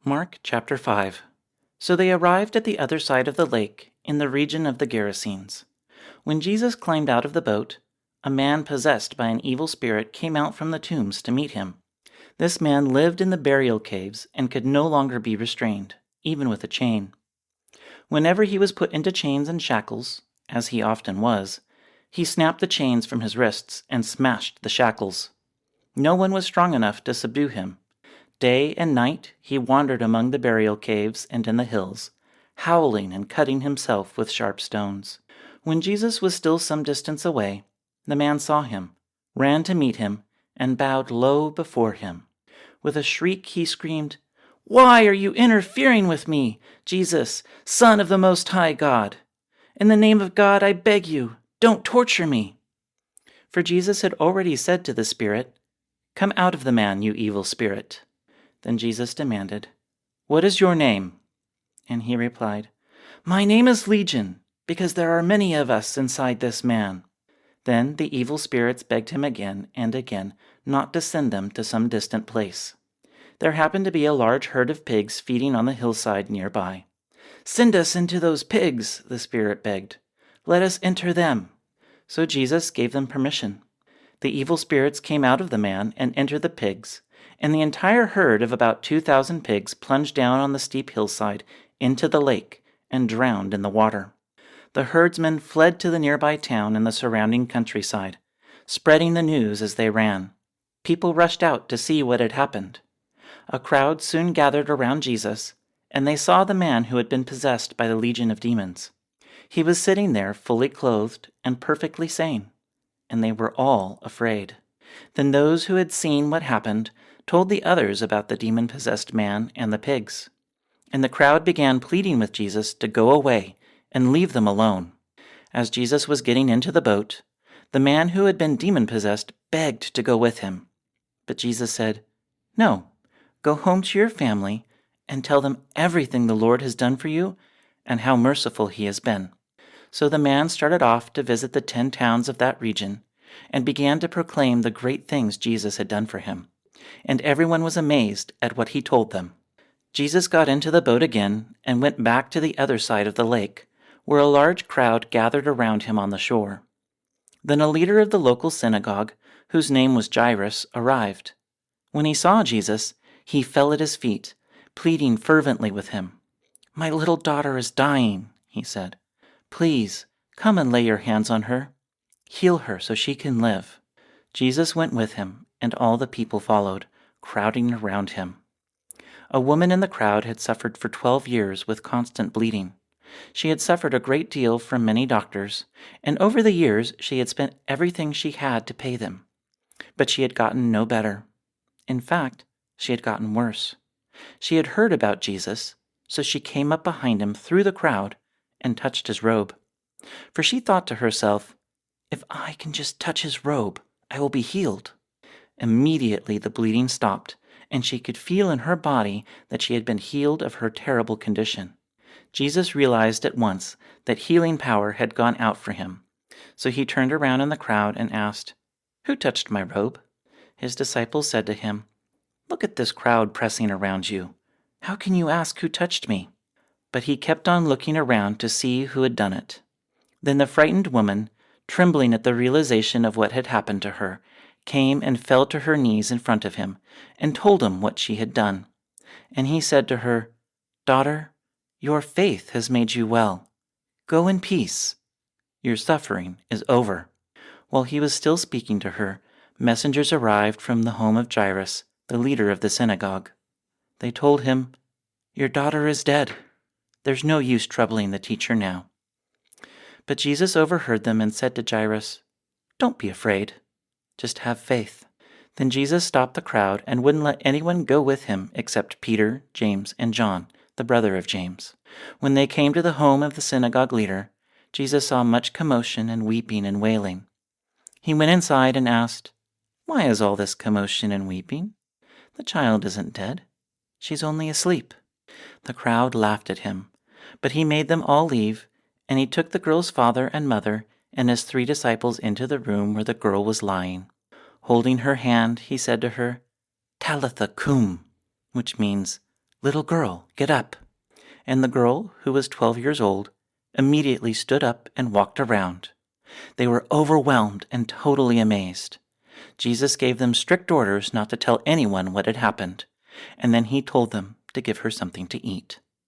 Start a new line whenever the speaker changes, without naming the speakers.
Mark chapter 5. So they arrived at the other side of the lake, in the region of the Gerasenes. When Jesus climbed out of the boat, a man possessed by an evil spirit came out from the tombs to meet him. This man lived in the burial caves and could no longer be restrained, even with a chain. Whenever he was put into chains and shackles, as he often was, he snapped the chains from his wrists and smashed the shackles. No one was strong enough to subdue him. Day and night he wandered among the burial caves and in the hills, howling and cutting himself with sharp stones. When Jesus was still some distance away, the man saw him, ran to meet him, and bowed low before him. With a shriek he screamed, "Why are you interfering with me, Jesus, Son of the Most High God? In the name of God, I beg you, don't torture me." For Jesus had already said to the spirit, "Come out of the man, you evil spirit." Then Jesus demanded, "What is your name?" And he replied, "My name is Legion, because there are many of us inside this man." Then the evil spirits begged him again and again not to send them to some distant place. There happened to be a large herd of pigs feeding on the hillside nearby. "Send us into those pigs," the spirit begged. "Let us enter them." So Jesus gave them permission. The evil spirits came out of the man and entered the pigs, and the entire herd of about 2,000 pigs plunged down on the steep hillside into the lake and drowned in the water. The herdsmen fled to the nearby town and the surrounding countryside, spreading the news as they ran. People rushed out to see what had happened. A crowd soon gathered around Jesus, and they saw the man who had been possessed by the legion of demons. He was sitting there fully clothed and perfectly sane, and they were all afraid. Then those who had seen what happened told the others about the demon-possessed man and the pigs. And the crowd began pleading with Jesus to go away and leave them alone. As Jesus was getting into the boat, the man who had been demon-possessed begged to go with him. But Jesus said, "No, go home to your family and tell them everything the Lord has done for you and how merciful he has been." So the man started off to visit the 10 towns of that region and began to proclaim the great things Jesus had done for him. And everyone was amazed at what he told them. Jesus got into the boat again and went back to the other side of the lake, where a large crowd gathered around him on the shore. Then a leader of the local synagogue, whose name was Jairus, arrived. When he saw Jesus, he fell at his feet, pleading fervently with him. "My little daughter is dying," he said. "Please, come and lay your hands on her. Heal her so she can live." Jesus went with him, and all the people followed, crowding around him. A woman in the crowd had suffered for 12 years with constant bleeding. She had suffered a great deal from many doctors, and over the years she had spent everything she had to pay them. But she had gotten no better. In fact, she had gotten worse. She had heard about Jesus, so she came up behind him through the crowd and touched his robe. For she thought to herself, "If I can just touch his robe, I will be healed." Immediately the bleeding stopped, and she could feel in her body that she had been healed of her terrible condition. Jesus realized at once that healing power had gone out for him. So he turned around in the crowd and asked, "Who touched my robe?" His disciples said to him, "Look at this crowd pressing around you. How can you ask who touched me?" But he kept on looking around to see who had done it. Then the frightened woman, trembling at the realization of what had happened to her, came and fell to her knees in front of him and told him what she had done. And he said to her, "Daughter, your faith has made you well. Go in peace. Your suffering is over." While he was still speaking to her, messengers arrived from the home of Jairus, the leader of the synagogue. They told him, "Your daughter is dead. There's no use troubling the teacher now." But Jesus overheard them and said to Jairus, "Don't be afraid. Just have faith." Then Jesus stopped the crowd and wouldn't let anyone go with him except Peter, James, and John, the brother of James. When they came to the home of the synagogue leader, Jesus saw much commotion and weeping and wailing. He went inside and asked, "Why is all this commotion and weeping? The child isn't dead. She's only asleep." The crowd laughed at him, but he made them all leave, and he took the girl's father and mother and his 3 disciples into the room where the girl was lying. Holding her hand, he said to her, "Talitha cum," which means, "Little girl, get up." And the girl, who was 12 years old, immediately stood up and walked around. They were overwhelmed and totally amazed. Jesus gave them strict orders not to tell anyone what had happened, and then he told them to give her something to eat.